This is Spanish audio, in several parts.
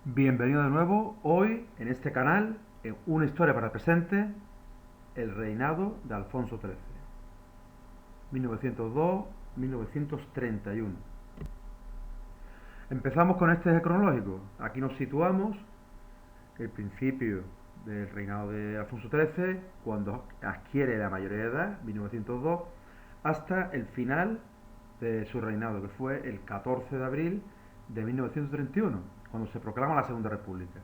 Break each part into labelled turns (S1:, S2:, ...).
S1: Bienvenido de nuevo, hoy en este canal, en una historia para el presente, el reinado de Alfonso XIII, 1902-1931. Empezamos con este eje cronológico. Aquí nos situamos el principio del reinado de Alfonso XIII, cuando adquiere la mayoría de edad, 1902, hasta el final de su reinado, que fue el 14 de abril de 1931, cuando se proclama la Segunda República.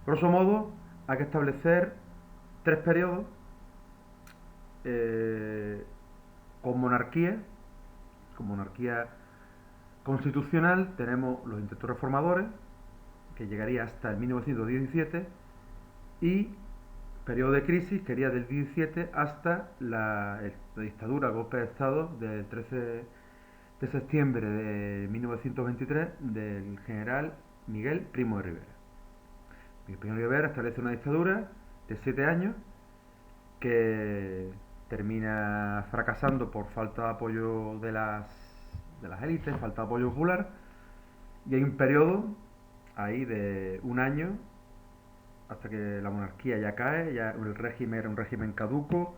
S1: Grosso modo, hay que establecer tres periodos eh, con monarquía. Con monarquía constitucional tenemos los intentos reformadores, que llegaría hasta el 1917, y periodo de crisis, que iría del 17 hasta la dictadura, el golpe de Estado del 13 de septiembre de 1923 del general Miguel Primo de Rivera. Miguel Primo de Rivera establece una dictadura de 7 años que termina fracasando por falta de apoyo de las élites, falta de apoyo popular, y hay un periodo ahí de un año hasta que la monarquía ya cae, ya el régimen era un régimen caduco,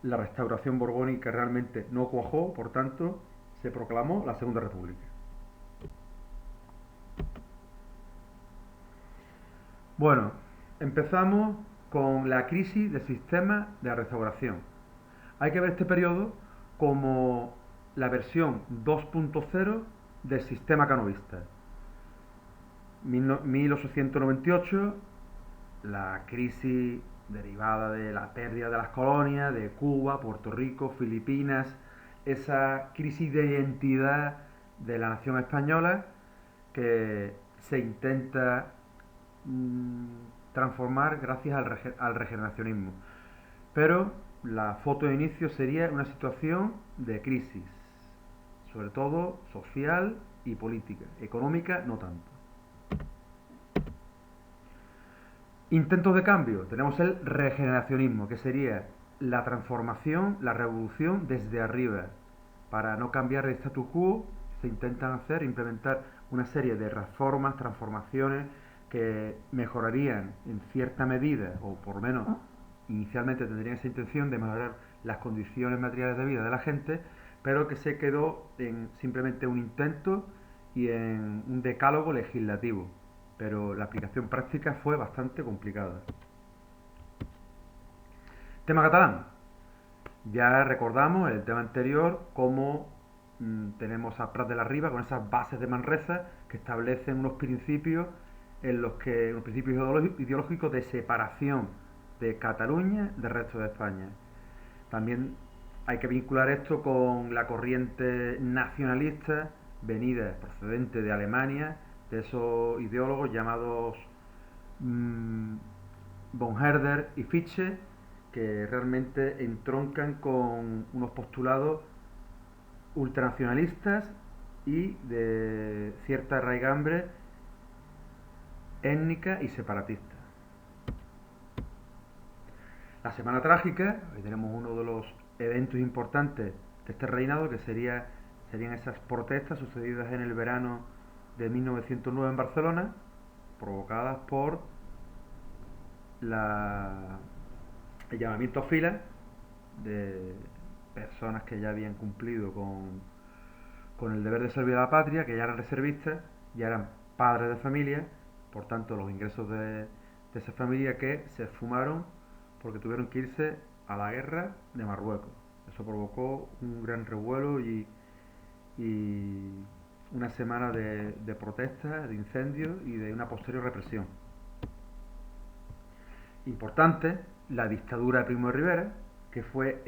S1: la restauración borbónica realmente no cuajó, por tanto se proclamó la Segunda República. Bueno, empezamos con la crisis del sistema de restauración. Hay que ver este periodo como la versión 2.0 del sistema canovista. 1898, la crisis derivada de la pérdida de las colonias de Cuba, Puerto Rico, Filipinas, esa crisis de identidad de la nación española que se intenta transformar gracias al regeneracionismo. Pero la foto de inicio sería una situación de crisis, sobre todo social y política, económica no tanto. Intentos de cambio, tenemos el regeneracionismo, que sería la transformación, la revolución desde arriba. Para no cambiar el status quo, se intentan implementar una serie de reformas, transformaciones que mejorarían en cierta medida, o por lo menos inicialmente tendrían esa intención de mejorar las condiciones materiales de vida de la gente, pero que se quedó en simplemente un intento y en un decálogo legislativo. Pero la aplicación práctica fue bastante complicada. Tema catalán. Ya recordamos en el tema anterior cómo tenemos a Prat de la Riba con esas bases de Manresa que establecen unos principios en los que unos principios ideológicos de separación de Cataluña del resto de España. También hay que vincular esto con la corriente nacionalista venida procedente de Alemania, de esos ideólogos llamados mmm, von Herder y Fichte, que realmente entroncan con unos postulados ultranacionalistas y de cierta raigambre étnica y separatista. La Semana Trágica, hoy tenemos uno de los eventos importantes de este reinado, que serían esas protestas sucedidas en el verano de 1909 en Barcelona, provocadas por el llamamiento a filas de personas que ya habían cumplido con el deber de servir a la patria, que ya eran reservistas, ya eran padres de familia, por tanto los ingresos de esa familia que se esfumaron porque tuvieron que irse a la guerra de Marruecos. Eso provocó un gran revuelo y una semana de protestas, de incendios y de una posterior represión. Importante, la dictadura de Primo de Rivera, que fue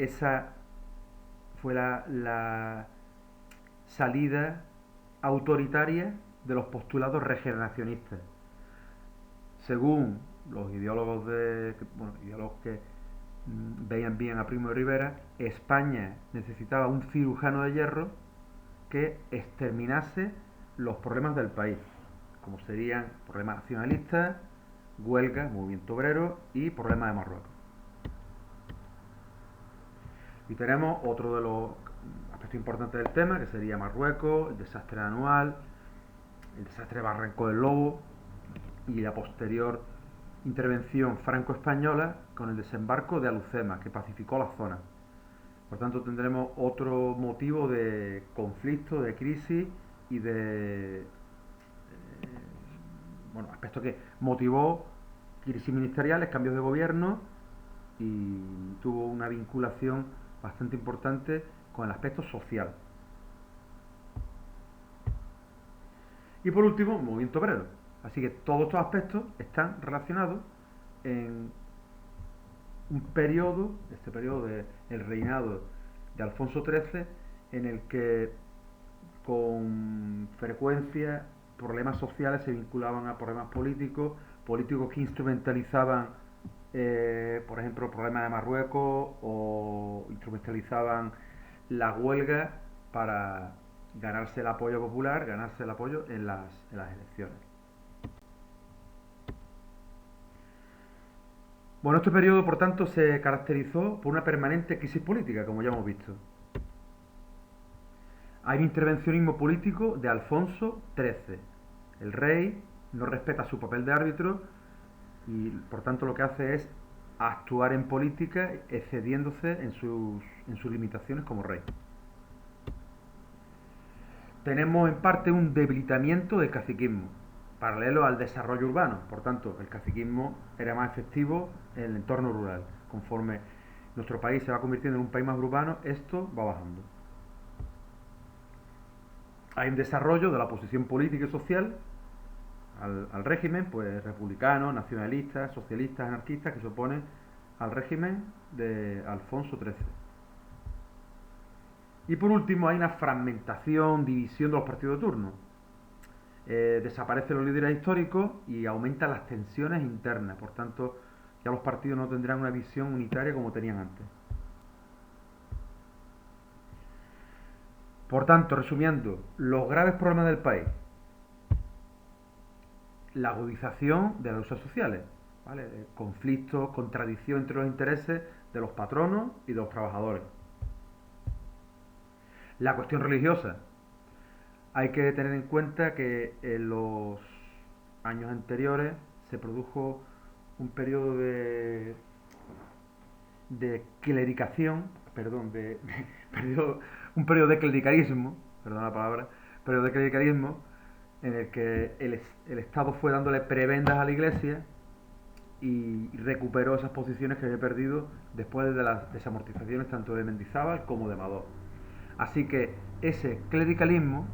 S1: la salida autoritaria de los postulados regeneracionistas. Según los ideólogos que veían bien a Primo de Rivera, España necesitaba un cirujano de hierro que exterminase los problemas del país, como serían problemas nacionalistas, huelga, movimiento obrero y problemas de Marruecos. Y tenemos otro de los aspectos importantes del tema, que sería Marruecos, el desastre anual, el desastre de Barranco del Lobo, y la posterior intervención franco-española con el desembarco de Alucemas, que pacificó la zona. Por tanto, tendremos otro motivo de conflicto, de crisis y de aspectos que motivó crisis ministeriales, cambios de gobierno y tuvo una vinculación bastante importante con el aspecto social. Y por último, movimiento obrero. Así que todos estos aspectos están relacionados en un periodo, este periodo del reinado de Alfonso XIII, en el que con frecuencia problemas sociales se vinculaban a problemas políticos, políticos que instrumentalizaban, por ejemplo, problemas de Marruecos o instrumentalizaban la huelga para ganarse el apoyo popular, ganarse el apoyo en las elecciones. Bueno, este periodo, por tanto, se caracterizó por una permanente crisis política, como ya hemos visto. Hay un intervencionismo político de Alfonso XIII. El rey no respeta su papel de árbitro y, por tanto, lo que hace es actuar en política excediéndose en sus limitaciones como rey. Tenemos en parte un debilitamiento del caciquismo, paralelo al desarrollo urbano. Por tanto, el caciquismo era más efectivo en el entorno rural. Conforme nuestro país se va convirtiendo en un país más urbano, esto va bajando. Hay un desarrollo de la posición política y social al régimen, pues republicanos, nacionalistas, socialistas, anarquistas, que se oponen al régimen de Alfonso XIII. Y por último hay una fragmentación, división de los partidos de turno. Desaparecen los líderes históricos y aumentan las tensiones internas. Por tanto, ya los partidos no tendrán una visión unitaria como tenían antes. Por tanto, resumiendo, los graves problemas del país: la agudización de las luchas sociales, ¿vale? Conflictos, contradicción entre los intereses de los patronos y de los trabajadores. La cuestión religiosa. Hay que tener en cuenta que en los años anteriores se produjo un periodo de clericación, un periodo de clericalismo, perdón la palabra, periodo de clericalismo, en el que el Estado fue dándole prebendas a la Iglesia y recuperó esas posiciones que había perdido después de las desamortizaciones tanto de Mendizábal como de Amador. Así que ese clericalismo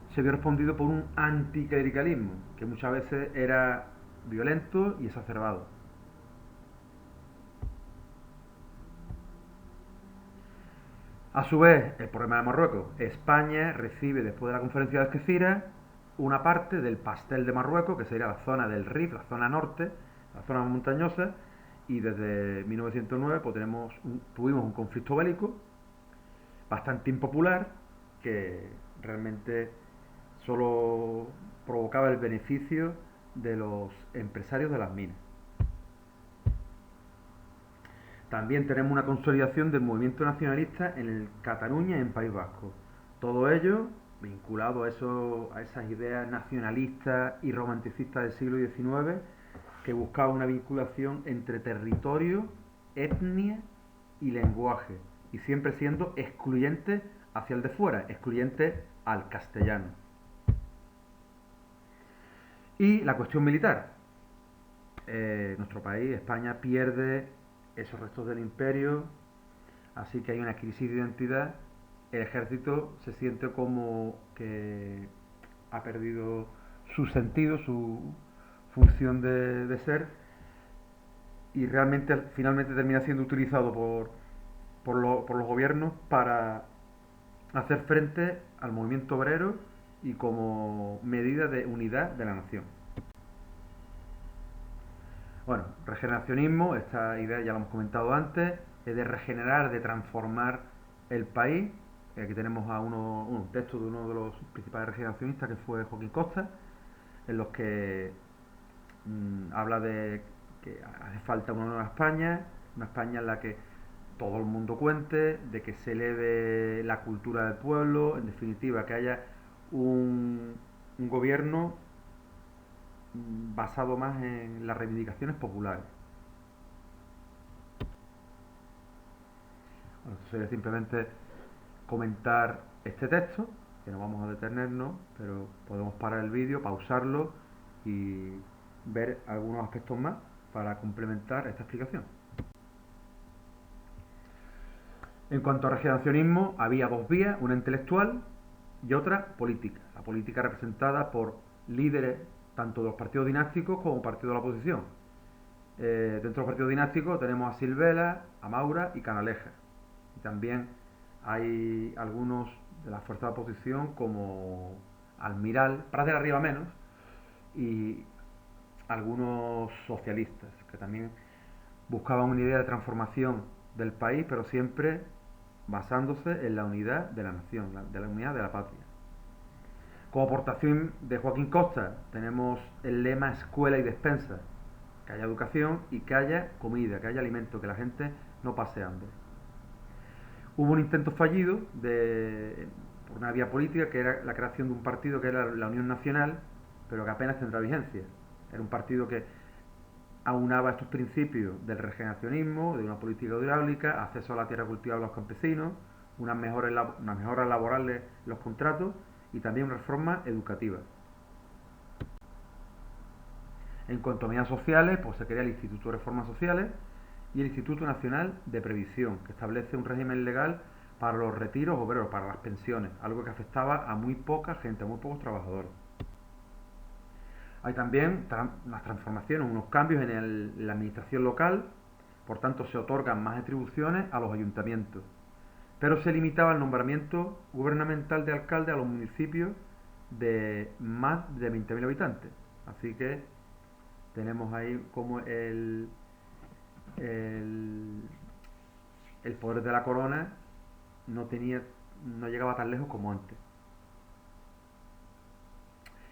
S1: se vio respondido por un anticlericalismo, que muchas veces era violento y exacerbado. A su vez, el problema de Marruecos. España recibe, después de la conferencia de Algeciras, una parte del pastel de Marruecos, que sería la zona del Rif, la zona norte, la zona montañosa, y desde 1909 pues tuvimos un conflicto bélico bastante impopular, que realmente solo provocaba el beneficio de los empresarios de las minas. También tenemos una consolidación del movimiento nacionalista en Cataluña y en País Vasco. Todo ello vinculado a esas ideas nacionalistas y romanticistas del siglo XIX, que buscaban una vinculación entre territorio, etnia y lenguaje, y siempre siendo excluyente hacia el de fuera, excluyente al castellano. Y la cuestión militar. Nuestro país, España, pierde esos restos del imperio, así que hay una crisis de identidad. El ejército se siente como que ha perdido su sentido, su función de ser, y realmente finalmente termina siendo utilizado por los gobiernos para hacer frente al movimiento obrero y como medida de unidad de la nación. Bueno, regeneracionismo, esta idea ya la hemos comentado antes, es de regenerar, de transformar el país. Aquí tenemos un texto de uno de los principales regeneracionistas, que fue Joaquín Costa, en los que habla de que hace falta una nueva España, una España en la que todo el mundo cuente, de que se eleve la cultura del pueblo, en definitiva, que haya un gobierno basado más en las reivindicaciones populares. Bueno, esto sería simplemente comentar este texto, que no vamos a detenernos, pero podemos parar el vídeo, pausarlo y ver algunos aspectos más para complementar esta explicación. En cuanto al regeneracionismo, había dos vías, una intelectual y otra política. La política representada por líderes tanto de los partidos dinásticos como partidos de la oposición. Dentro de los partidos dinásticos tenemos a Silvela, a Maura y Canaleja. Y también hay algunos de la fuerza de oposición como Almiral, Prat de la Riba menos, y algunos socialistas que también buscaban una idea de transformación del país, pero siempre basándose en la unidad de la nación, de la unidad de la patria. Como aportación de Joaquín Costa tenemos el lema escuela y despensa, que haya educación y que haya comida, que haya alimento, que la gente no pase hambre. Hubo un intento fallido por una vía política que era la creación de un partido que era la Unión Nacional, pero que apenas tendrá vigencia. Era un partido que aunaba estos principios del regeneracionismo, de una política hidráulica, acceso a la tierra cultivable a los campesinos, unas mejoras laborales en los contratos y también una reforma educativa. En cuanto a medidas sociales, pues se crea el Instituto de Reformas Sociales y el Instituto Nacional de Previsión, que establece un régimen legal para los retiros obreros, para las pensiones, algo que afectaba a muy poca gente, a muy pocos trabajadores. Hay también unas transformaciones, unos cambios en la administración local, por tanto se otorgan más atribuciones a los ayuntamientos, pero se limitaba el nombramiento gubernamental de alcalde a los municipios de más de 20.000 habitantes. Así que tenemos ahí como el, el poder de la corona no llegaba tan lejos como antes.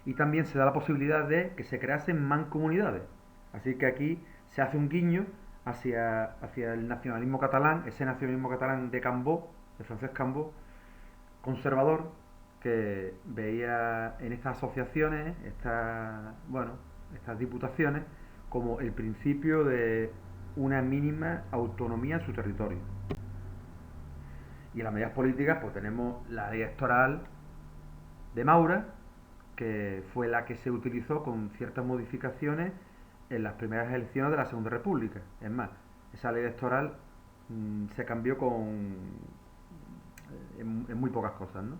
S1: Y también se da la posibilidad de que se creasen mancomunidades. Así que aquí se hace un guiño hacia el nacionalismo catalán, ese nacionalismo catalán de Cambó, de Francesc Cambó, conservador, que veía en estas asociaciones, estas diputaciones, como el principio de una mínima autonomía en su territorio. Y en las medidas políticas, pues tenemos la ley electoral de Maura, que fue la que se utilizó con ciertas modificaciones en las primeras elecciones de la Segunda República. Es más, esa ley electoral se cambió en muy pocas cosas, ¿no?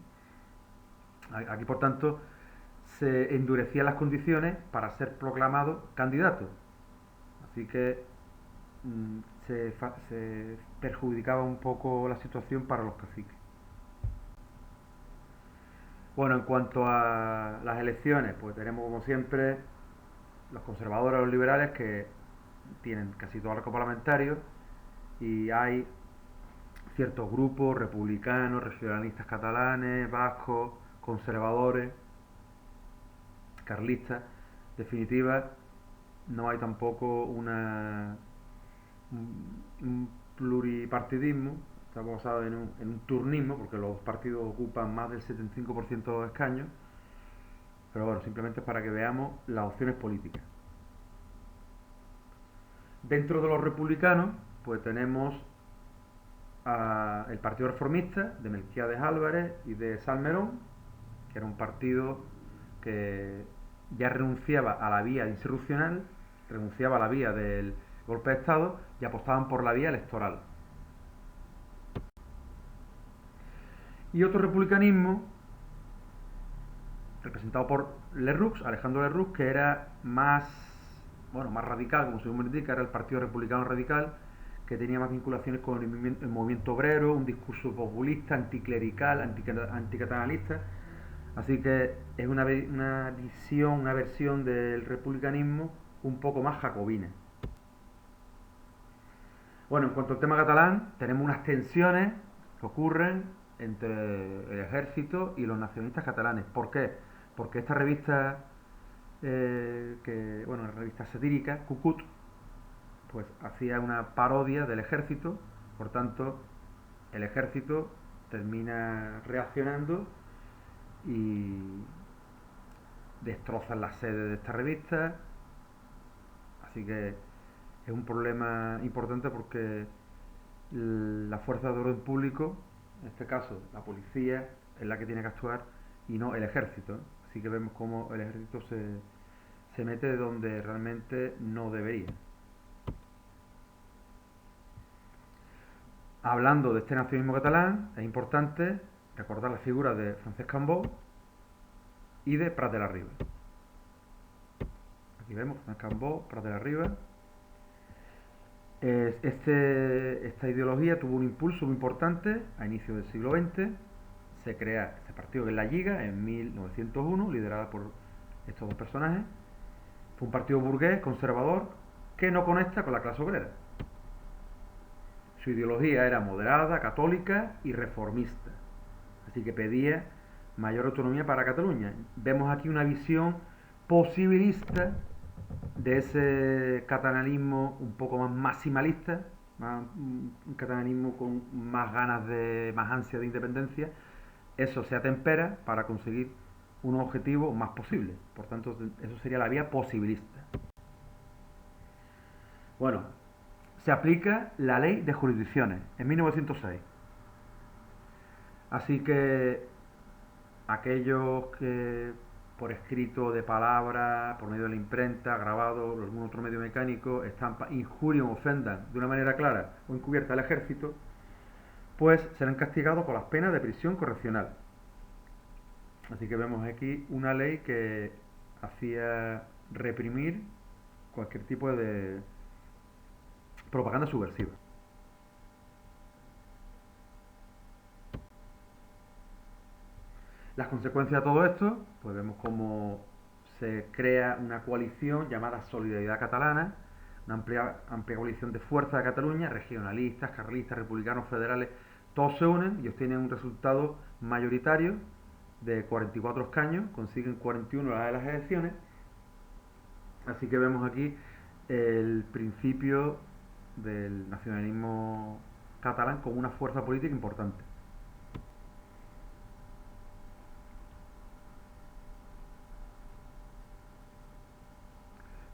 S1: Aquí, por tanto, se endurecían las condiciones para ser proclamado candidato. Así que se perjudicaba un poco la situación para los caciques. Bueno, en cuanto a las elecciones, pues tenemos como siempre los conservadores o los liberales que tienen casi todo el arco parlamentario y hay ciertos grupos republicanos, regionalistas catalanes, vascos, conservadores, carlistas. En definitiva, no hay tampoco un pluripartidismo, está basado en un turnismo, porque los partidos ocupan más del 75% de los escaños, pero bueno, simplemente es para que veamos las opciones políticas. Dentro de los republicanos, pues tenemos el Partido Reformista de Melquiades Álvarez y de Salmerón, que era un partido que ya renunciaba a la vía insurreccional, renunciaba a la vía del golpe de Estado y apostaban por la vía electoral. Y otro republicanismo representado por Lerroux, Alejandro Lerroux, que era más radical, como su nombre indica, era el Partido Republicano Radical, que tenía más vinculaciones con el movimiento obrero, un discurso populista, anticlerical, anticatalanista. Así que es una visión, una versión del republicanismo un poco más jacobina. Bueno, en cuanto al tema catalán, tenemos unas tensiones que ocurren entre el ejército y los nacionalistas catalanes. ¿Por qué? Porque esta revista, una revista satírica, Cucut, pues hacía una parodia del ejército, por tanto, el ejército termina reaccionando y destrozan la sede de esta revista. Así que es un problema importante porque la fuerza de orden público, en este caso la policía, es la que tiene que actuar y no el ejército. Así que vemos cómo el ejército se mete donde realmente no debería. Hablando de este nacionalismo catalán, es importante recordar la figura de Francesc Cambó y de Prat de la Riba. Aquí vemos Francesc Cambó, Prat de la Riba. Esta ideología tuvo un impulso muy importante a inicios del siglo XX. Se crea este partido que es la Lliga en 1901, liderada por estos dos personajes. Fue un partido burgués, conservador, que no conecta con la clase obrera. Su ideología era moderada, católica y reformista. Así que pedía mayor autonomía para Cataluña. Vemos aquí una visión posibilista de ese catalanismo un poco más maximalista, un catalanismo con más ganas de, más ansia de independencia. Eso se atempera para conseguir un objetivo más posible. Por tanto, eso sería la vía posibilista. Bueno, se aplica la ley de jurisdicciones en 1906. Así que aquellos que por escrito, de palabra, por medio de la imprenta, grabado o algún otro medio mecánico, injurien o ofendan de una manera clara o encubierta al ejército, pues serán castigados con las penas de prisión correccional. Así que vemos aquí una ley que hacía reprimir cualquier tipo de propaganda subversiva. Las consecuencias de todo esto, pues vemos cómo se crea una coalición llamada Solidaridad Catalana, una amplia coalición de fuerzas de Cataluña, regionalistas, carlistas, republicanos, federales, todos se unen y obtienen un resultado mayoritario de 44 escaños, consiguen 41 a las elecciones. Así que vemos aquí el principio del nacionalismo catalán como una fuerza política importante.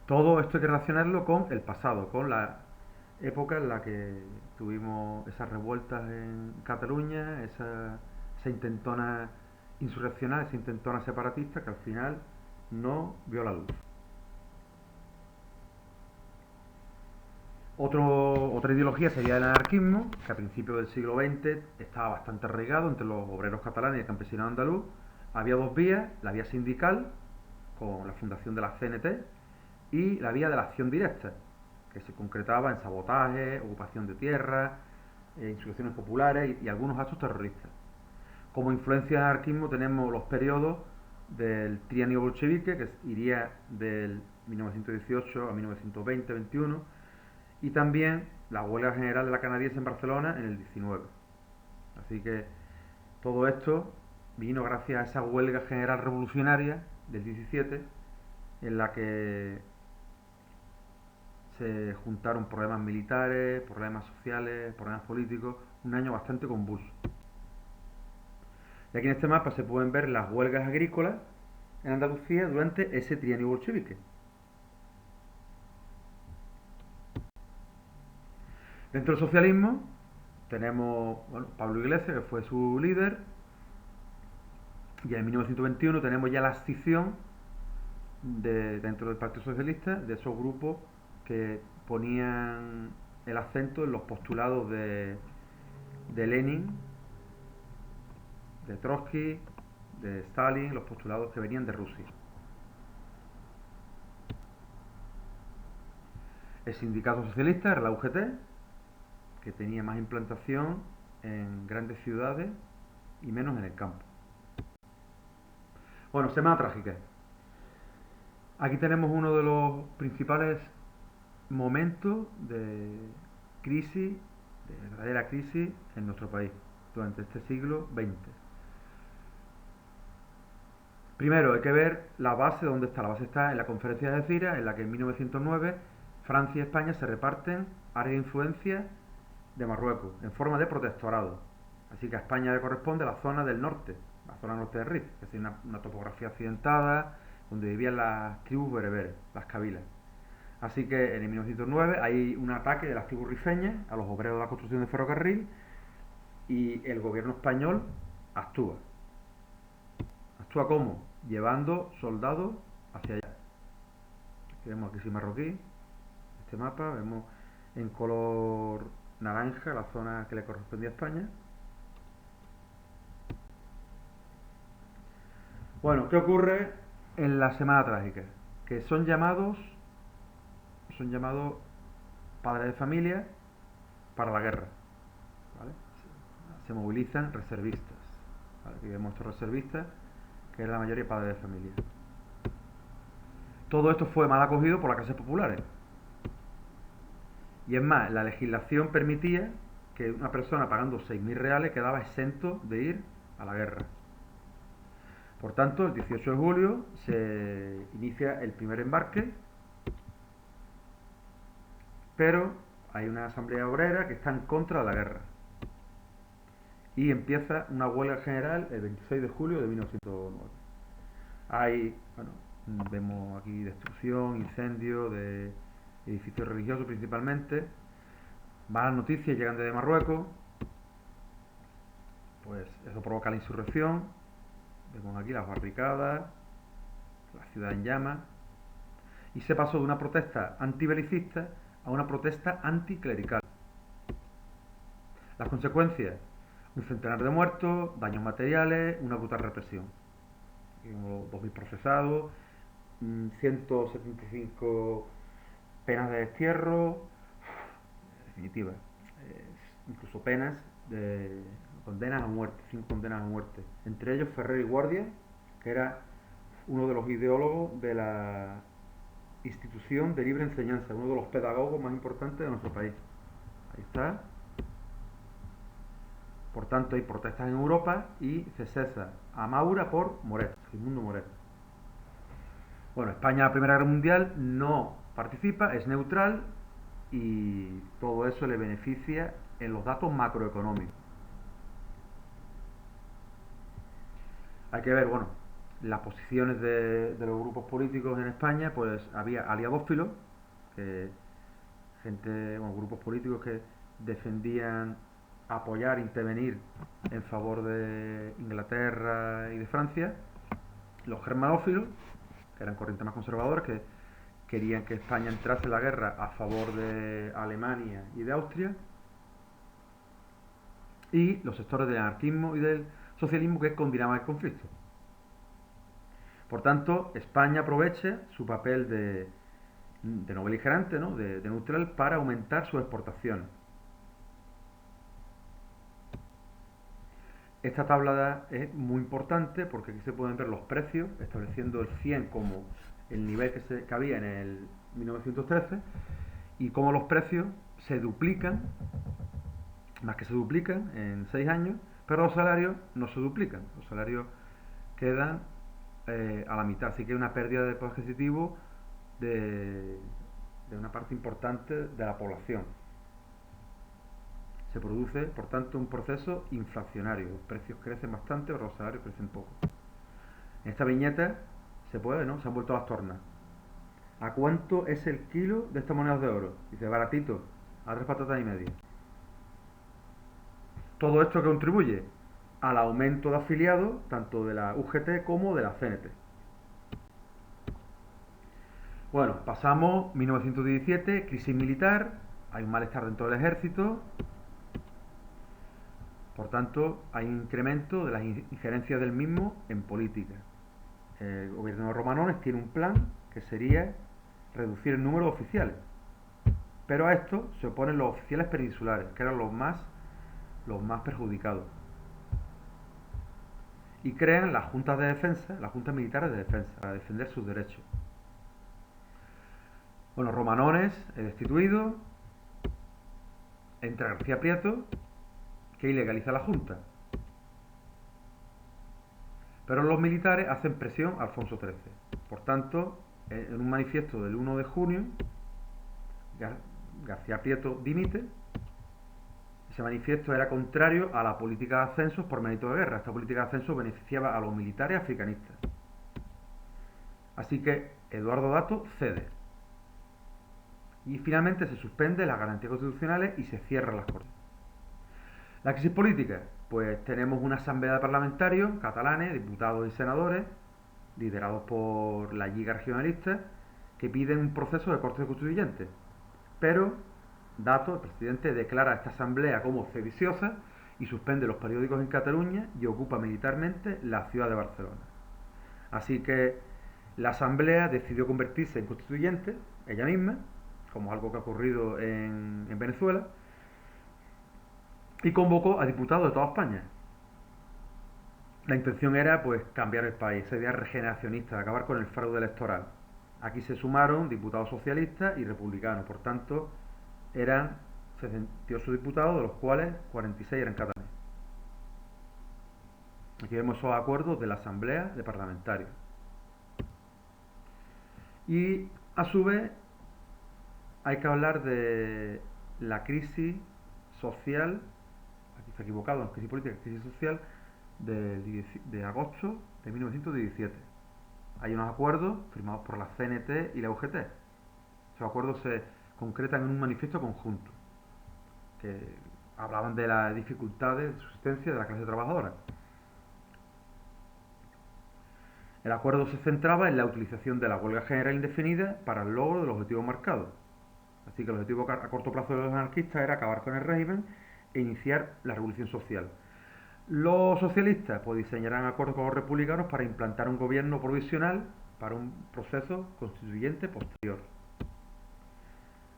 S1: Todo esto hay que relacionarlo con el pasado, con la época en la que tuvimos esas revueltas en Cataluña, esa intentona insurreccional, esa intentona separatista que al final no vio la luz. Otra ideología sería el anarquismo, que a principios del siglo XX estaba bastante arraigado entre los obreros catalanes y el campesinado andaluz. Había dos vías, la vía sindical, con la fundación de la CNT, y la vía de la acción directa, que se concretaba en sabotaje, ocupación de tierras, insurrecciones populares y algunos actos terroristas. Como influencia del anarquismo tenemos los periodos del trienio bolchevique, que iría del 1918 a 1920-21, y también la huelga general de la canadiense en Barcelona en el 19. Así que todo esto vino gracias a esa huelga general revolucionaria del 17, en la que se juntaron problemas militares, problemas sociales, problemas políticos, un año bastante convulso. Y aquí en este mapa se pueden ver las huelgas agrícolas en Andalucía durante ese trienio bolchevique. Dentro del socialismo tenemos Pablo Iglesias, que fue su líder, y en 1921 tenemos ya la escissión dentro del Partido Socialista de esos grupos que ponían el acento en los postulados de Lenin, de Trotsky, de Stalin, los postulados que venían de Rusia. El sindicato socialista era la UGT, que tenía más implantación en grandes ciudades y menos en el campo. Bueno, semana trágica. Aquí tenemos uno de los principales momentos de crisis, de verdadera crisis en nuestro país durante este siglo XX. Primero hay que ver la base, dónde está. La base está en la conferencia de Algeciras, en la que en 1909 Francia y España se reparten área de influencia de Marruecos en forma de protectorado. Así que a España le corresponde la zona del norte, la zona norte del Rif, que es una topografía accidentada, donde vivían las tribus bereberes, las cabilas. Así que en el 1909 hay un ataque de las tribus rifeñas a los obreros de la construcción de ferrocarril y el gobierno español actúa. ¿Actúa cómo? Llevando soldados hacia allá. Vemos aquí sí marroquí, este mapa, vemos en color naranja la zona que le correspondía a España. Bueno, ¿qué ocurre en la Semana Trágica? Que son llamados padres de familia para la guerra, ¿vale? Se movilizan reservistas, ¿vale? Aquí vemos estos reservistas, que es la mayoría padres de familia. Todo esto fue mal acogido por las clases populares. Y es más, la legislación permitía que una persona pagando 6.000 reales quedaba exento de ir a la guerra. Por tanto, el 18 de julio se inicia el primer embarque, pero hay una asamblea obrera que está en contra de la guerra. Y empieza una huelga general el 26 de julio de 1909. Vemos aquí destrucción, incendio de edificios religiosos principalmente. Malas noticias llegan desde Marruecos. Pues eso provoca la insurrección. Vemos aquí las barricadas, la ciudad en llamas. Y se pasó de una protesta antibelicista a una protesta anticlerical. Las consecuencias: un centenar de muertos, daños materiales, una brutal represión. Aquí vemos 2.000 procesados, 175 penas de destierro, en definitiva, incluso penas de condenas a muerte, 5 condenas a muerte. Entre ellos Ferrer y Guardia, que era uno de los ideólogos de la institución de libre enseñanza, uno de los pedagogos más importantes de nuestro país. Ahí está. Por tanto, hay protestas en Europa y se cesa a Maura por Moret, Sigmundo Moret. Bueno, España en la Primera Guerra Mundial no participa, es neutral y todo eso le beneficia en los datos macroeconómicos. Hay que ver, bueno, las posiciones de los grupos políticos en España, pues había aliadófilos, grupos políticos que defendían apoyar, intervenir en favor de Inglaterra y de Francia, los germanófilos, que eran corrientes más conservadoras, que querían que España entrase en la guerra a favor de Alemania y de Austria, y los sectores del anarquismo y del socialismo que combinaban el conflicto. Por tanto, España aprovecha su papel de no beligerante, ¿no? de neutral, para aumentar sus exportaciones. Esta tabla es muy importante porque aquí se pueden ver los precios, estableciendo el 100 como el nivel que había en el 1913 y cómo los precios se duplican, más que se duplican en 6 años, pero los salarios no se duplican, los salarios quedan a la mitad, así que hay una pérdida de poder adquisitivo de una parte importante de la población. Se produce, por tanto, un proceso inflacionario. Los precios crecen bastante, pero los salarios crecen poco. En esta viñeta se puede, ¿no? Se han vuelto las tornas. ¿A cuánto es el kilo de estas monedas de oro? Dice, baratito, a 3 patatas y media. Todo esto contribuye al aumento de afiliados, tanto de la UGT como de la CNT. Bueno, pasamos 1917, crisis militar, hay un malestar dentro del ejército. Por tanto, hay un incremento de las injerencias del mismo en política. El gobierno de Romanones tiene un plan que sería reducir el número de oficiales. Pero a esto se oponen los oficiales peninsulares, que eran los más perjudicados. Y crean las juntas de defensa, las juntas militares de defensa, para defender sus derechos. Bueno, Romanones es destituido, entra García Prieto, que ilegaliza la Junta. Pero los militares hacen presión a Alfonso XIII. Por tanto, en un manifiesto del 1 de junio, García Prieto dimite. Ese manifiesto era contrario a la política de ascensos por mérito de guerra. Esta política de ascenso beneficiaba a los militares africanistas. Así que Eduardo Dato cede. Y finalmente se suspende las garantías constitucionales y se cierran las Cortes. La crisis política, pues tenemos una asamblea de parlamentarios catalanes, diputados y senadores, liderados por la Lliga Regionalista, que piden un proceso de cortes constituyentes. Pero Dato, el presidente, declara esta asamblea como sediciosa y suspende los periódicos en Cataluña y ocupa militarmente la ciudad de Barcelona. Así que la asamblea decidió convertirse en constituyente, ella misma, como algo que ha ocurrido en Venezuela, y convocó a diputados de toda España. La intención era pues cambiar el país, esa idea regeneracionista, de acabar con el fraude electoral. Aquí se sumaron diputados socialistas y republicanos, por tanto eran 68 diputados, de los cuales 46 eran catalanes. Aquí vemos esos acuerdos de la Asamblea de Parlamentarios. Y a su vez hay que hablar de la crisis social, aquí está equivocado, no crisis política, crisis social de agosto de 1917. Hay unos acuerdos firmados por la CNT y la UGT. Esos acuerdos se concretan en un manifiesto conjunto que hablaban de las dificultades de subsistencia de la clase trabajadora. El acuerdo se centraba en la utilización de la huelga general indefinida para el logro de los objetivos marcados. Así que el objetivo a corto plazo de los anarquistas era acabar con el régimen e iniciar la revolución social. Los socialistas pues diseñarán acuerdos con los republicanos para implantar un gobierno provisional para un proceso constituyente posterior.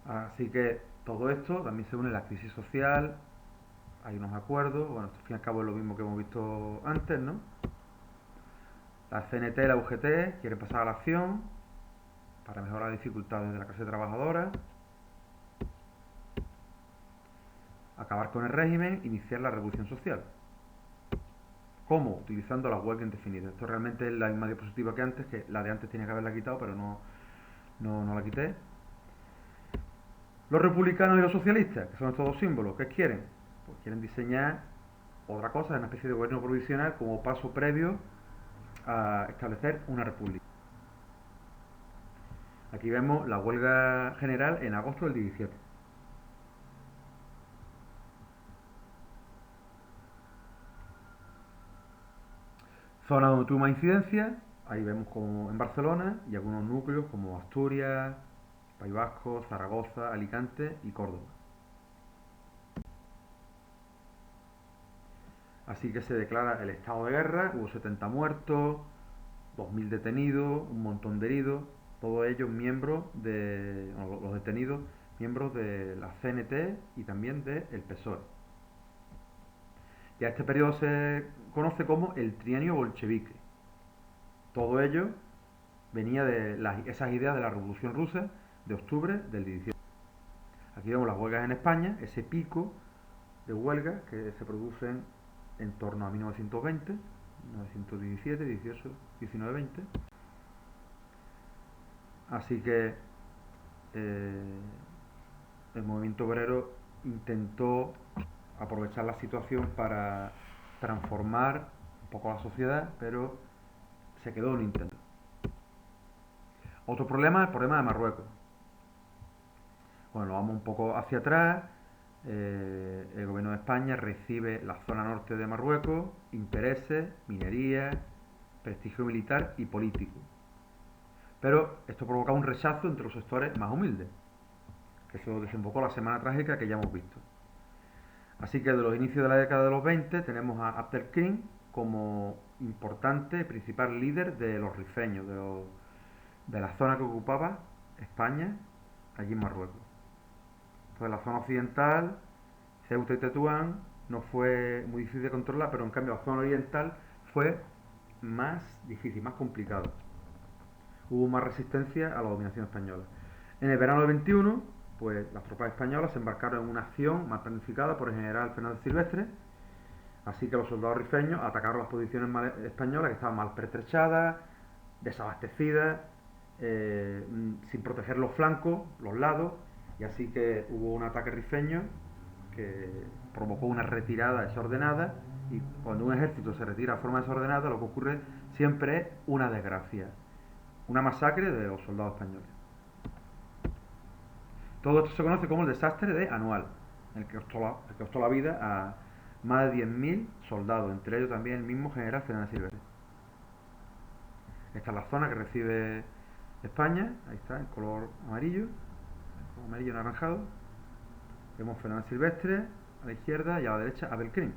S1: Así que todo esto también se une a la crisis social, hay unos acuerdos, bueno, esto al fin y al cabo es lo mismo que hemos visto antes, ¿no? La CNT y la UGT quieren pasar a la acción para mejorar las dificultades de la clase trabajadora, acabar con el régimen, iniciar la revolución social. ¿Cómo? Utilizando la huelga indefinida. Esto realmente es la misma diapositiva que antes, que la de antes tenía que haberla quitado, pero no la quité. Los republicanos y los socialistas, que son estos dos símbolos, ¿qué quieren? Pues quieren diseñar otra cosa, una especie de gobierno provisional como paso previo a establecer una república. Aquí vemos la huelga general en agosto del 17. Zona donde tuvo más incidencia, ahí vemos como en Barcelona y algunos núcleos como Asturias, País Vasco, Zaragoza, Alicante y Córdoba. Así que se declara el estado de guerra, hubo 70 muertos, 2000 detenidos, un montón de heridos, todos ellos miembros de, los detenidos, miembros de la CNT y también del PSOE. Y a este periodo se conoce como el trienio bolchevique. Todo ello venía de esas ideas de la Revolución Rusa de octubre del 17. Aquí vemos las huelgas en España, ese pico de huelgas que se producen en torno a 1920, 1917, 18, 19, 20. Así que el movimiento obrero intentó aprovechar la situación para transformar un poco la sociedad, pero se quedó en un intento. Otro problema es el problema de Marruecos. Bueno, vamos un poco hacia atrás. El gobierno de España recibe la zona norte de Marruecos, intereses, minería, prestigio militar y político. Pero esto provoca un rechazo entre los sectores más humildes, que eso desembocó la semana trágica que ya hemos visto. Así que de los inicios de la década de los 20 tenemos a Abdelkrim como importante, principal líder de los rifeños, de la zona que ocupaba España, allí en Marruecos. Entonces la zona occidental, Ceuta y Tetuán, no fue muy difícil de controlar, pero en cambio la zona oriental fue más difícil, más complicado. Hubo más resistencia a la dominación española. En el verano del 21, pues las tropas españolas se embarcaron en una acción mal planificada por el general Fernández Silvestre, así que los soldados rifeños atacaron las posiciones españolas que estaban mal pertrechadas, desabastecidas, sin proteger los flancos, los lados, y así que hubo un ataque rifeño que provocó una retirada desordenada, y cuando un ejército se retira de forma desordenada lo que ocurre siempre es una desgracia. una masacre de los soldados españoles. Todo esto se conoce como el desastre de Anual, el que costó la vida a más de 10.000 soldados, entre ellos también el mismo general Fernández Silvestre. Esta es la zona que recibe España, ahí está, en color amarillo, amarillo anaranjado. Vemos Fernández Silvestre a la izquierda y a la derecha Abel Krim.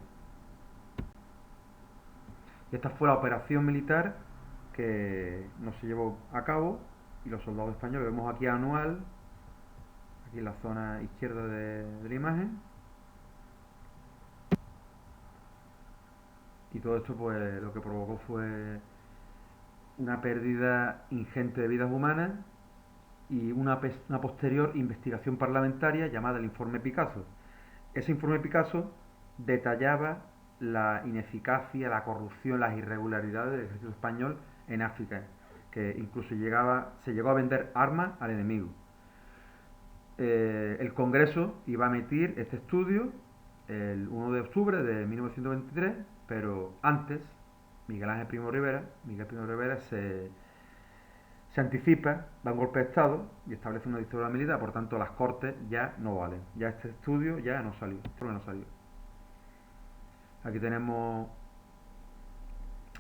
S1: Y esta fue la operación militar que no se llevó a cabo y los soldados españoles, vemos aquí a Anual, aquí en la zona izquierda de la imagen. Y todo esto pues lo que provocó fue una pérdida ingente de vidas humanas y una posterior investigación parlamentaria llamada el Informe Picasso. Ese Informe Picasso detallaba la ineficacia, la corrupción, las irregularidades del ejército español en África, que incluso se llegó a vender armas al enemigo. El Congreso iba a emitir este estudio el 1 de octubre de 1923, pero antes Miguel Primo de Rivera se anticipa, da un golpe de Estado y establece una dictadura militar, por tanto las Cortes ya no valen. Ya este estudio ya no salió, Aquí tenemos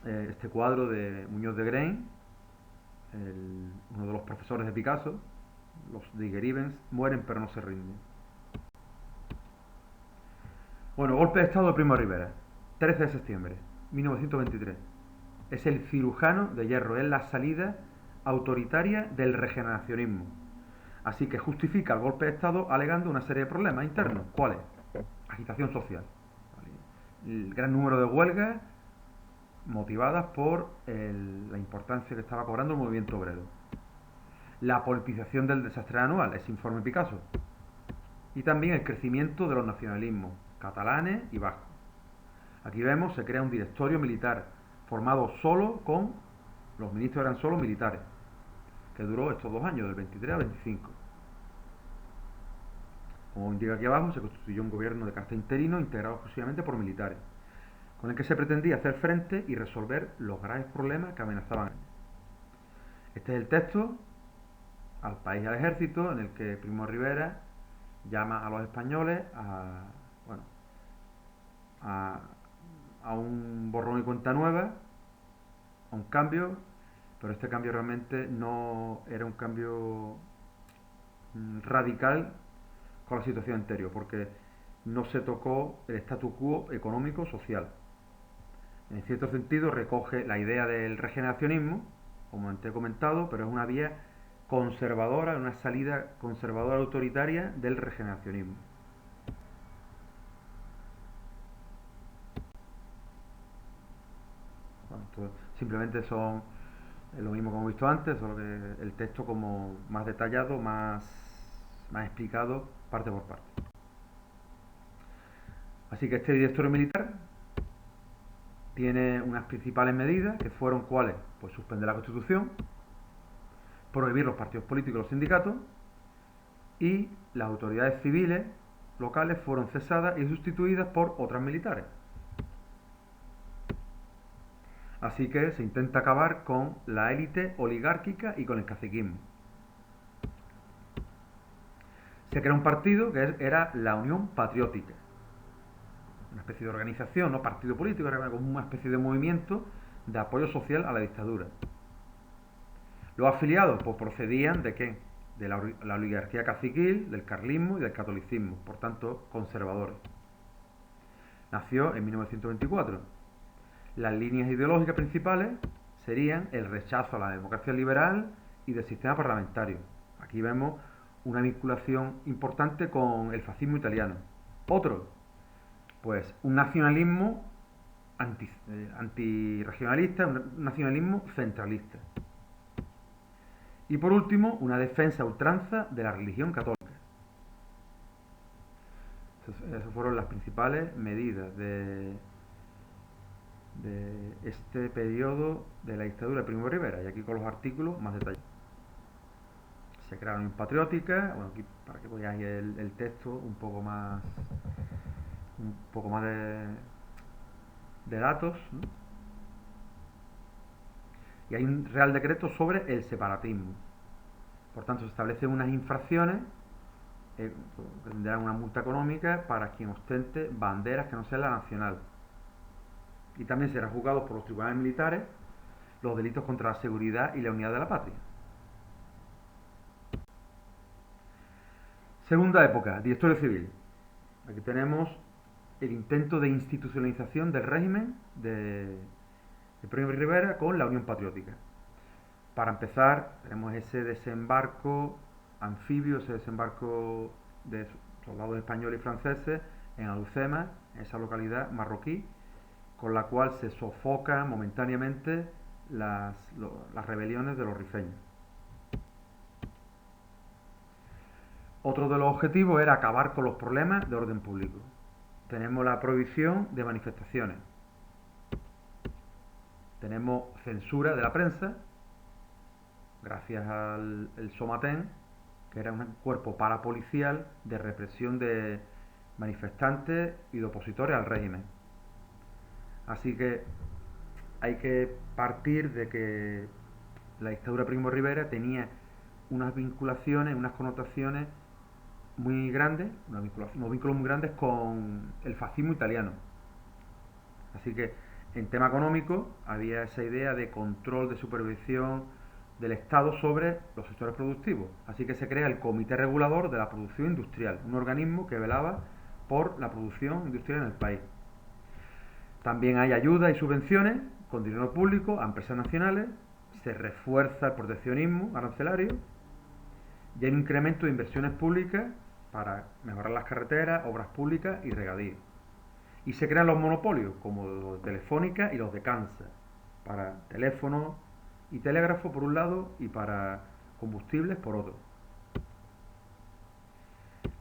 S1: este cuadro de Muñoz de Grein, uno de los profesores de Picasso. Los Digeribens mueren pero no se rinden. Bueno, golpe de Estado de Primo de Rivera, 13 de septiembre, 1923. Es el cirujano de hierro, es la salida autoritaria del regeneracionismo. Así que justifica el golpe de Estado alegando una serie de problemas internos. ¿Cuáles? Agitación social. El gran número de huelgas motivadas por la importancia que estaba cobrando el movimiento obrero. La politización del desastre anual, ese informe Picasso. Y también el crecimiento de los nacionalismos catalanes y vascos. Aquí vemos, se crea un directorio militar formado solo con, los ministros eran solo militares, que duró estos 2 años, del 23 al 25. Como indica aquí abajo, se constituyó un gobierno de carácter interino integrado exclusivamente por militares, con el que se pretendía hacer frente y resolver los graves problemas que amenazaban. Este es el texto al país y al ejército, en el que Primo de Rivera llama a los españoles a un borrón y cuenta nueva, a un cambio, pero este cambio realmente no era un cambio radical con la situación anterior, porque no se tocó el statu quo económico-social. En cierto sentido recoge la idea del regeneracionismo, como antes he comentado, pero es una vía conservadora, una salida conservadora autoritaria del regeneracionismo. Bueno, esto simplemente son lo mismo que hemos visto antes, solo que el texto como más detallado, más explicado, parte por parte. Así que este directorio militar tiene unas principales medidas, que fueron ¿cuáles? Pues suspender la Constitución, prohibir los partidos políticos y los sindicatos, y las autoridades civiles locales fueron cesadas y sustituidas por otras militares. Así que se intenta acabar con la élite oligárquica y con el caciquismo. Se crea un partido que era la Unión Patriótica, una especie de organización, no partido político, era como una especie de movimiento de apoyo social a la dictadura. Los afiliados pues procedían ¿de qué? De la oligarquía caciquil, del carlismo y del catolicismo, por tanto conservadores. Nació en 1924. Las líneas ideológicas principales serían el rechazo a la democracia liberal y del sistema parlamentario. Aquí vemos una vinculación importante con el fascismo italiano. Otro, pues un nacionalismo antirregionalista, un nacionalismo centralista. Y por último, una defensa a ultranza de la religión católica. Esas fueron las principales medidas de este periodo de la dictadura de Primo de Rivera, y aquí con los artículos más detallados. Se crearon Unión Patriótica, bueno, aquí para que veáis el texto un poco más de datos, ¿no? y hay un Real Decreto sobre el separatismo. Por tanto, se establecen unas infracciones que tendrán una multa económica para quien ostente banderas que no sean la nacional. Y también serán juzgados por los tribunales militares los delitos contra la seguridad y la unidad de la patria. Segunda época, directorio civil. Aquí tenemos el intento de institucionalización del régimen de Primo de Rivera con la Unión Patriótica. Para empezar, tenemos ese desembarco anfibio, ese desembarco de soldados españoles y franceses en Alhucemas, en esa localidad marroquí, con la cual se sofocan momentáneamente las rebeliones de los rifeños. Otro de los objetivos era acabar con los problemas de orden público. Tenemos la prohibición de manifestaciones. Tenemos censura de la prensa, gracias al Somatén, que era un cuerpo parapolicial de represión de manifestantes y de opositores al régimen. Así que hay que partir de que la dictadura de Primo de Rivera tenía unas vinculaciones, unas connotaciones muy grandes, unos vínculos muy grandes con el fascismo italiano. Así que en tema económico había esa idea de control, de supervisión del Estado sobre los sectores productivos. Así que se crea el Comité Regulador de la Producción Industrial, un organismo que velaba por la producción industrial en el país. También hay ayudas y subvenciones con dinero público a empresas nacionales, se refuerza el proteccionismo arancelario y hay un incremento de inversiones públicas para mejorar las carreteras, obras públicas y regadíos. Y se crean los monopolios, como los de Telefónica y los de Kansas, para teléfonos y telégrafo por un lado y para combustibles por otro.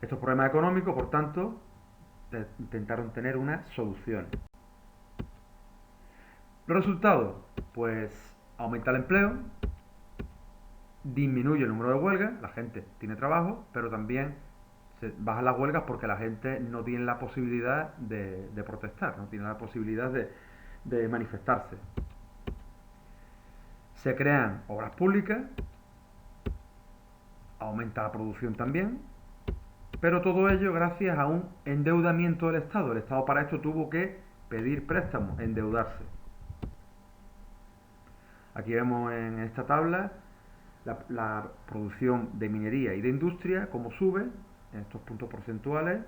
S1: Estos problemas económicos, por tanto, intentaron tener unas soluciones. Los resultados, pues aumenta el empleo, disminuye el número de huelgas, la gente tiene trabajo, pero también se bajan las huelgas porque la gente no tiene la posibilidad de protestar, no tiene la posibilidad de manifestarse. Se crean obras públicas, aumenta la producción también, pero todo ello gracias a un endeudamiento del Estado. El Estado para esto tuvo que pedir préstamos, endeudarse. Aquí vemos en esta tabla la producción de minería y de industria, cómo sube en estos puntos porcentuales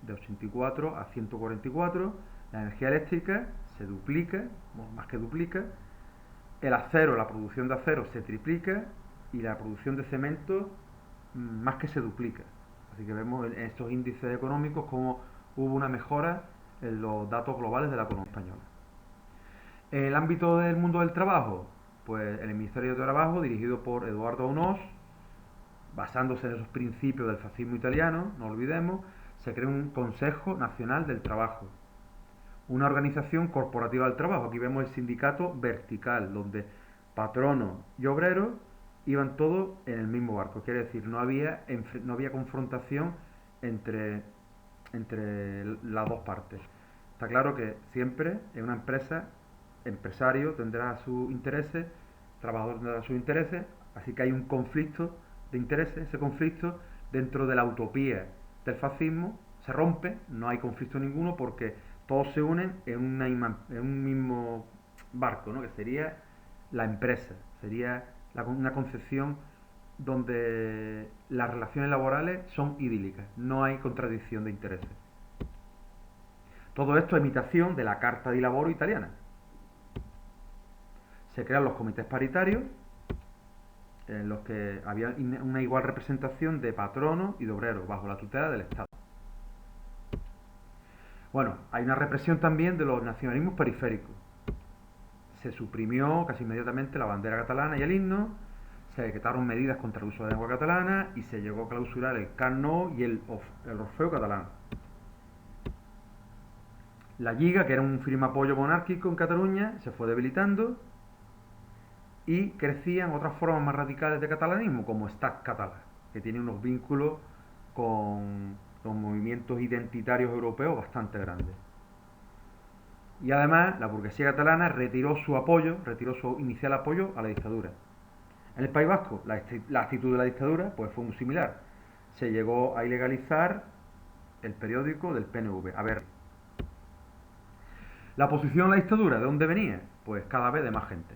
S1: de 84 a 144. La energía eléctrica se duplica, más que duplica. El acero, la producción de acero se triplica y la producción de cemento más que se duplica. Así que vemos en estos índices económicos cómo hubo una mejora en los datos globales de la economía española. En el ámbito del mundo del trabajo, pues el Ministerio de Trabajo, dirigido por Eduardo Aunós, basándose en esos principios del fascismo italiano, no olvidemos, se crea un Consejo Nacional del Trabajo, una organización corporativa del trabajo. Aquí vemos el sindicato vertical, donde patronos y obreros iban todos en el mismo barco. Quiere decir, no había confrontación entre las dos partes. Está claro que siempre en una empresa, empresario tendrá sus intereses, trabajador tendrá sus intereses, así que hay un conflicto de intereses. Ese conflicto, dentro de la utopía del fascismo, se rompe, no hay conflicto ninguno porque todos se unen en un mismo barco, ¿no? Que sería la empresa, sería una concepción donde las relaciones laborales son idílicas, no hay contradicción de intereses. Todo esto es imitación de la Carta di Lavoro italiana. Se crean los comités paritarios, en los que había una igual representación de patronos y de obreros bajo la tutela del Estado. Bueno, hay una represión también de los nacionalismos periféricos. Se suprimió casi inmediatamente la bandera catalana y el himno, se decretaron medidas contra el uso de la lengua catalana y se llegó a clausurar el Camp Nou y el Orfeo catalán. La Lliga, que era un firme apoyo monárquico en Cataluña, se fue debilitando y crecían otras formas más radicales de catalanismo, como Estat Català, que tiene unos vínculos con los movimientos identitarios europeos bastante grandes. Y además la burguesía catalana retiró su inicial apoyo a la dictadura. En el País Vasco la actitud de la dictadura pues fue muy similar. Se llegó a ilegalizar el periódico del PNV. A ver, la oposición a la dictadura, ¿de dónde venía? Pues cada vez de más gente.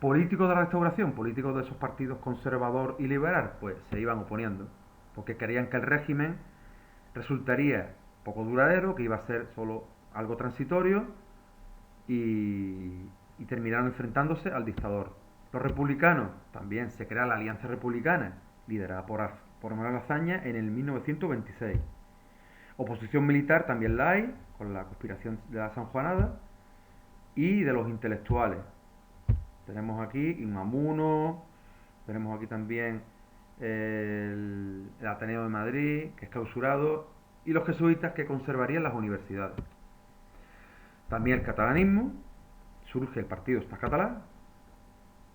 S1: Políticos de la restauración, políticos de esos partidos conservador y liberal, pues se iban oponiendo, porque querían que el régimen resultaría poco duradero, que iba a ser solo algo transitorio y terminaron enfrentándose al dictador. Los republicanos, también se crea la Alianza Republicana, liderada por Manuel Azaña en el 1926. Oposición militar también la hay, con la conspiración de la Sanjuanada, y de los intelectuales. Tenemos aquí Unamuno, tenemos aquí también el Ateneo de Madrid, que es clausurado, y los jesuitas que conservarían las universidades. También el catalanismo, surge el Partido Estado Catalán,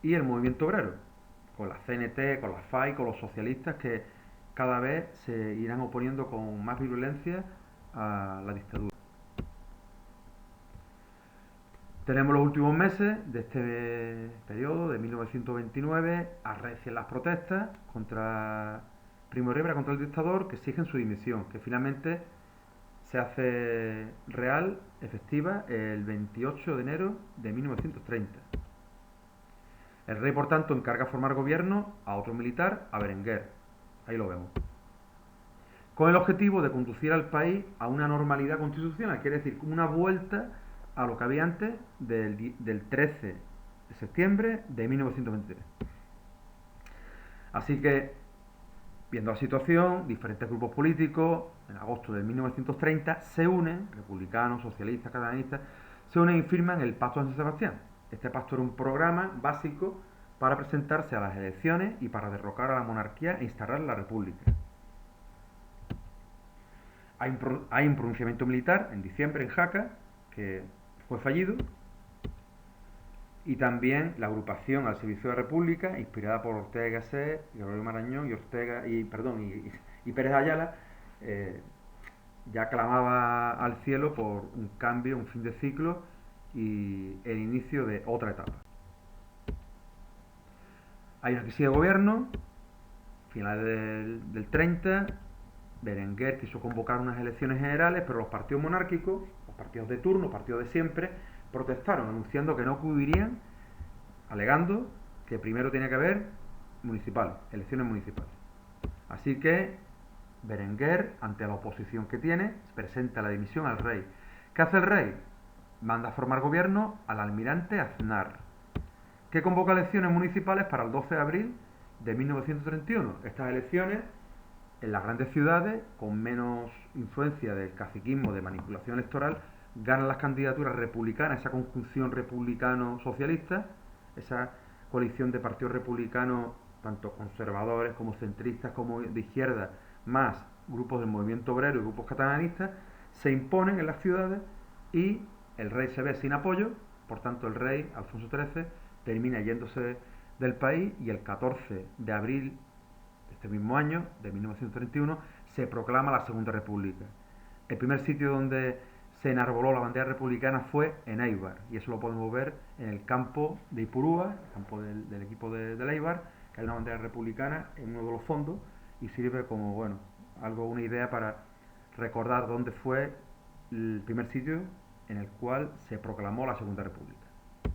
S1: y el movimiento obrero, con la CNT, con la FAI, con los socialistas que cada vez se irán oponiendo con más virulencia a la dictadura. Tenemos los últimos meses de este periodo, de 1929, arrecian las protestas contra Primo de Rivera, contra el dictador, que exigen su dimisión, que finalmente se hace real, efectiva, el 28 de enero de 1930. El rey, por tanto, encarga formar gobierno a otro militar, a Berenguer. Ahí lo vemos. Con el objetivo de conducir al país a una normalidad constitucional, quiere decir, una vuelta a lo que había antes del 13 de septiembre de 1923. Así que, viendo la situación, diferentes grupos políticos, en agosto de 1930, se unen, republicanos, socialistas, catalanistas, se unen y firman el Pacto de San Sebastián. Este pacto era un programa básico para presentarse a las elecciones y para derrocar a la monarquía e instaurar la república. Hay un pronunciamiento militar en diciembre en Jaca, que fue fallido, y también la agrupación al servicio de la República, inspirada por Ortega y Gasset, Gregorio Marañón y Pérez Ayala, ya clamaba al cielo por un cambio, un fin de ciclo y el inicio de otra etapa. Hay una crisis de gobierno, finales del 30, Berenguer quiso convocar unas elecciones generales, pero los partidos monárquicos, los partidos de turno, los partidos de siempre, protestaron, anunciando que no acudirían, alegando que primero tenía que haber elecciones municipales. Así que Berenguer, ante la oposición que tiene, presenta la dimisión al rey. ¿Qué hace el rey? Manda a formar gobierno al almirante Aznar, que convoca elecciones municipales para el 12 de abril de 1931. Estas elecciones, en las grandes ciudades, con menos influencia del caciquismo de manipulación electoral, ganan las candidaturas republicanas, esa conjunción republicano-socialista, esa coalición de partidos republicanos, tanto conservadores como centristas como de izquierda, más grupos del movimiento obrero y grupos catalanistas, se imponen en las ciudades y el rey se ve sin apoyo. Por tanto, el rey, Alfonso XIII, termina yéndose del país y el 14 de abril de este mismo año, de 1931, se proclama la Segunda República. El primer sitio donde se enarboló la bandera republicana fue en Eibar, y eso lo podemos ver en el campo de Ipurúa, el campo del equipo de Eibar, que hay una bandera republicana en uno de los fondos y sirve como, bueno, una idea para recordar dónde fue el primer sitio en el cual se proclamó la Segunda República.